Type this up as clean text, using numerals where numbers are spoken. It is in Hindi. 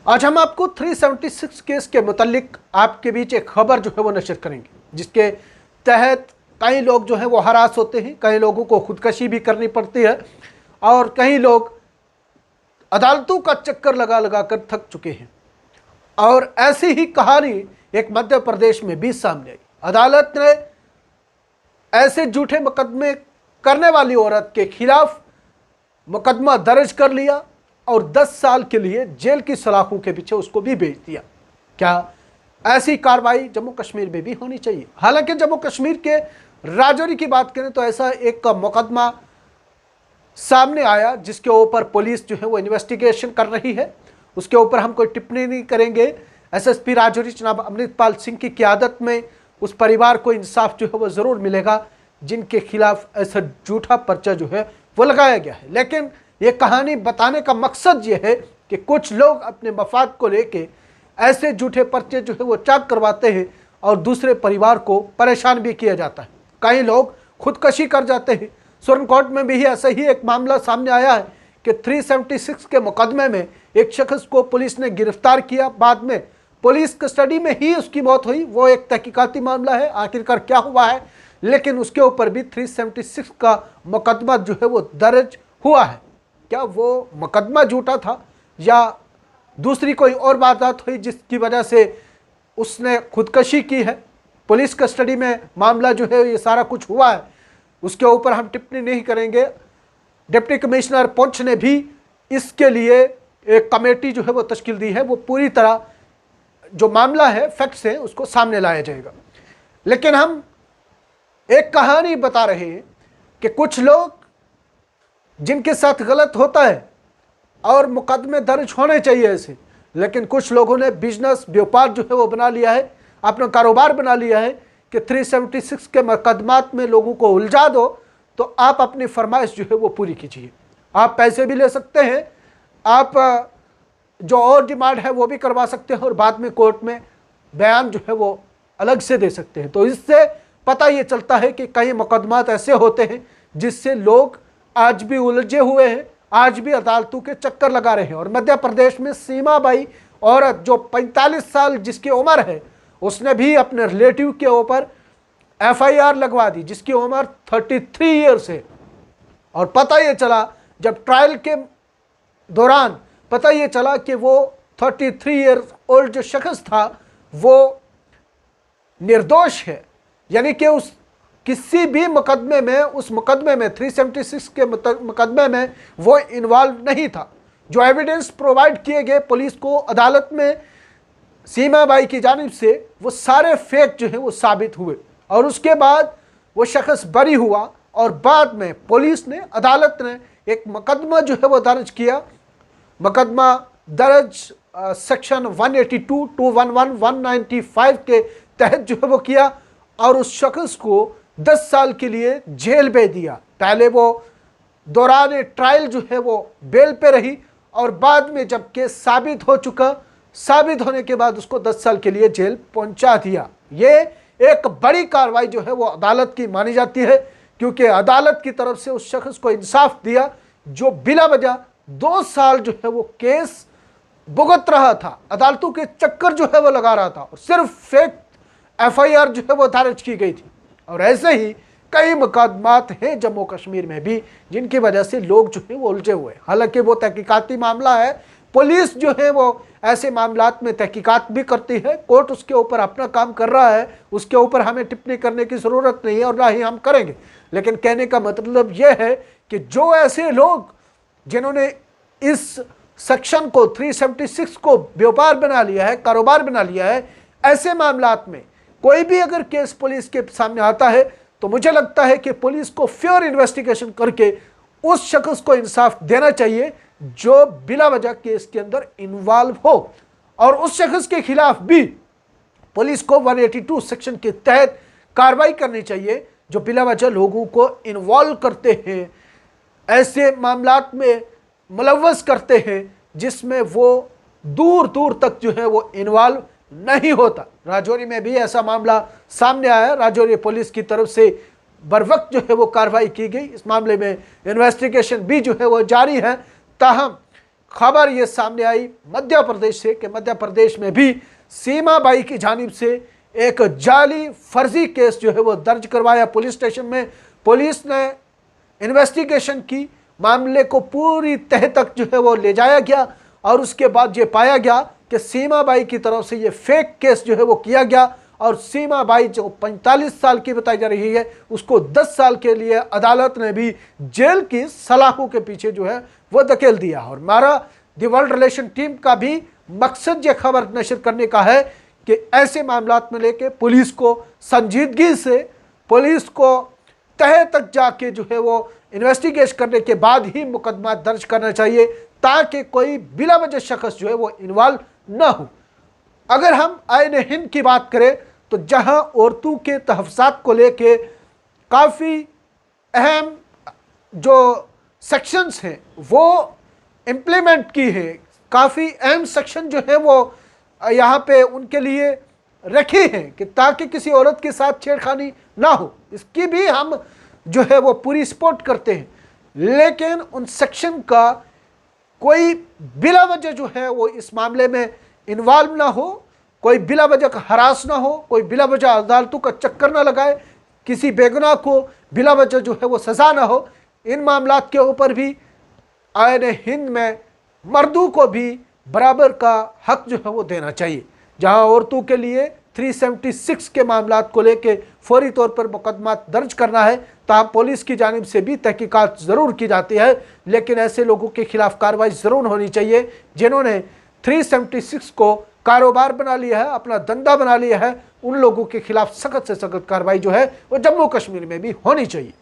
आज हम आपको 376 केस के मुतालिक आपके बीच एक खबर जो है वो नशर करेंगे, जिसके तहत कई लोग जो है वो हरास होते हैं, कई लोगों को खुदकशी भी करनी पड़ती है और कई लोग अदालतों का चक्कर लगा लगा कर थक चुके हैं। और ऐसी ही कहानी एक मध्य प्रदेश में भी सामने आई। अदालत ने ऐसे झूठे मुकदमे करने वाली औरत के खिलाफ मुकदमा दर्ज कर लिया और 10 साल के लिए जेल की सलाखों के पीछे उसको भी भेज दिया। क्या ऐसी कार्रवाई जम्मू कश्मीर में भी होनी चाहिए? हालांकि जम्मू कश्मीर के राजौरी की बात करें तो ऐसा एक मुकदमा सामने आया जिसके ऊपर पुलिस जो है वो इन्वेस्टिगेशन कर रही है। उसके ऊपर हम कोई टिप्पणी नहीं करेंगे। एसएसपी राजौरी जनाब अमृतपाल सिंह की क़यादत में उस परिवार को इंसाफ जो है वो ज़रूर मिलेगा जिनके खिलाफ ऐसा झूठा पर्चा जो है वो लगाया गया है। लेकिन ये कहानी बताने का मकसद ये है कि कुछ लोग अपने मफाद को लेके ऐसे झूठे पर्चे जो है वो चाक करवाते हैं और दूसरे परिवार को परेशान भी किया जाता है। कई लोग खुदकशी कर जाते हैं। सुप्रीम कोर्ट में भी ऐसा ही एक मामला सामने आया है कि 376 के मुकदमे में एक शख्स को पुलिस ने गिरफ्तार किया, बाद में पुलिस कस्टडी में ही उसकी मौत हुई। वो एक तहकीकाती मामला है, आखिरकार क्या हुआ है, लेकिन उसके ऊपर भी 376 का मुकदमा जो है वो दर्ज हुआ है। क्या वो मुकदमा झूठा था या दूसरी कोई और वारदात हुई जिसकी वजह से उसने खुदकशी की है? पुलिस कस्टडी में मामला जो है ये सारा कुछ हुआ है, उसके ऊपर हम टिप्पणी नहीं करेंगे। डिप्टी कमिश्नर पुंछ ने भी इसके लिए एक कमेटी जो है वो तश्कील दी है। वो पूरी तरह जो मामला है, फैक्ट्स है, उसको सामने लाया जाएगा। लेकिन हम एक कहानी बता रहे हैं कि कुछ लोग जिनके साथ गलत होता है और मुकदमे दर्ज होने चाहिए ऐसे, लेकिन कुछ लोगों ने बिजनेस व्यापार जो है वो बना लिया है, अपना कारोबार बना लिया है कि 376 के मुकदमात में लोगों को उलझा दो तो आप अपनी फरमाइश जो है वो पूरी कीजिए। आप पैसे भी ले सकते हैं, आप जो और डिमांड है वो भी करवा सकते हैं और बाद में कोर्ट में बयान जो है वो अलग से दे सकते हैं। तो इससे पता ये चलता है कि कई मुकदमात ऐसे होते हैं जिससे लोग आज भी उलझे हुए हैं, आज भी अदालतों के चक्कर लगा रहे हैं। और मध्य प्रदेश में सीमा बाई औरत जो 45 साल जिसकी उम्र है, उसने भी अपने रिलेटिव के ऊपर एफआईआर लगवा दी जिसकी उम्र 33 ईयर्स है। और पता ये चला जब ट्रायल के दौरान पता ये चला कि वो 33 ईयर ओल्ड जो शख्स था वो निर्दोष है, यानी कि उस किसी भी मुकदमे में, उस मुकदमे में 376 के मुकदमे में वो इन्वॉल्व नहीं था। जो एविडेंस प्रोवाइड किए गए पुलिस को अदालत में सीमा बाई की जानिब से, वो सारे फेक जो है वो साबित हुए और उसके बाद वो शख्स बरी हुआ। और बाद में पुलिस ने, अदालत ने एक मुकदमा जो है वो दर्ज किया। मुकदमा दर्ज सेक्शन 182, 211, 195 के तहत जो है वो किया और उस शख्स को 10 साल के लिए जेल भेज दिया। पहले वो दौरान ट्रायल जो है वो बेल पे रही और बाद में जब केस साबित हो चुका, साबित होने के बाद उसको 10 साल के लिए जेल पहुंचा दिया। ये एक बड़ी कार्रवाई जो है वो अदालत की मानी जाती है, क्योंकि अदालत की तरफ से उस शख्स को इंसाफ दिया जो बिला वजह 2 साल जो है वो केस भुगत रहा था, अदालतों के चक्कर जो है वो लगा रहा था और सिर्फ फेक एफआईआर जो है वो दर्ज की गई थी। और ऐसे ही कई मुकदमात हैं जम्मू कश्मीर में भी जिनकी वजह से लोग जो है वो उलझे हुए हैं। हालांकि वो तहकीकाती मामला है, पुलिस जो है वो ऐसे मामलात में तहकीकात भी करती है, कोर्ट उसके ऊपर अपना काम कर रहा है, उसके ऊपर हमें टिप्पणी करने की ज़रूरत नहीं है और ना ही हम करेंगे। लेकिन कहने का मतलब यह है कि जो ऐसे लोग जिन्होंने इस सेक्शन को 376 को व्यापार बना लिया है, कारोबार बना लिया है, ऐसे मामलात में कोई भी अगर केस पुलिस के सामने आता है तो मुझे लगता है कि पुलिस को फेयर इन्वेस्टिगेशन करके उस शख्स को इंसाफ देना चाहिए जो बिला वजह केस के अंदर इन्वॉल्व हो, और उस शख्स के खिलाफ भी पुलिस को 182 सेक्शन के तहत कार्रवाई करनी चाहिए जो बिला वजह लोगों को इन्वॉल्व करते हैं, ऐसे मामलात में मुलव्वस करते हैं जिसमें वो दूर दूर तक जो है वो इन्वॉल्व नहीं होता। राजौरी में भी ऐसा मामला सामने आया। राजौरी पुलिस की तरफ से बरवक्त जो है वो कार्रवाई की गई। इस मामले में इन्वेस्टिगेशन भी जो है वो जारी है। ताहम खबर ये सामने आई मध्य प्रदेश से कि मध्य प्रदेश में भी सीमा बाई की जानिब से एक जाली फर्जी केस जो है वो दर्ज करवाया पुलिस स्टेशन में। पुलिस ने इन्वेस्टिगेशन की, मामले को पूरी तह तक जो है वो ले जाया गया और उसके बाद ये पाया गया कि सीमा बाई की तरफ से ये फेक केस जो है वो किया गया और सीमा बाई जो 45 साल की बताई जा रही है उसको 10 साल के लिए अदालत ने भी जेल की सलाखों के पीछे जो है वो धकेल दिया। और हमारा दी वर्ल्ड रिलेशन टीम का भी मकसद ये खबर नशर करने का है कि ऐसे मामलात में लेके पुलिस को संजीदगी से, पुलिस को तह तक जाके जो है वो इन्वेस्टिगेशन करने के बाद ही मुकदमा दर्ज करना चाहिए ताकि कोई बिला वजह शख्स जो है वो इन्वॉल्व ना हो। अगर हम आईन हिंद की बात करें तो जहां औरतों के तहफ़्फ़ुज़ात को लेके काफ़ी अहम जो सेक्शंस हैं वो इम्प्लीमेंट की है, काफ़ी अहम सेक्शन जो है वो यहाँ पे उनके लिए रखे हैं कि ताकि किसी औरत के साथ छेड़खानी ना हो, इसकी भी हम जो है वो पूरी सपोर्ट करते हैं। लेकिन उन सेक्शन का कोई बिला वजह जो है वो इस मामले में इन्वॉल्व ना हो, कोई बिला वजह का हरास ना हो, कोई बिला वजह अदालतों का चक्कर ना लगाए, किसी बेगुनाह को बिला वजह जो है वो सज़ा ना हो। इन मामलात के ऊपर भी आईन हिंद में मर्दों को भी बराबर का हक जो है वो देना चाहिए। जहां औरतों के लिए 376 के मामलात को लेके फौरी तौर पर मुकदमा दर्ज करना है, तब पुलिस की जानिब से भी तहकीकात ज़रूर की जाती है, लेकिन ऐसे लोगों के खिलाफ कार्रवाई ज़रूर होनी चाहिए जिन्होंने 376 को कारोबार बना लिया है, अपना धंधा बना लिया है। उन लोगों के खिलाफ सख्त से सख्त कार्रवाई जो है वो जम्मू कश्मीर में भी होनी चाहिए।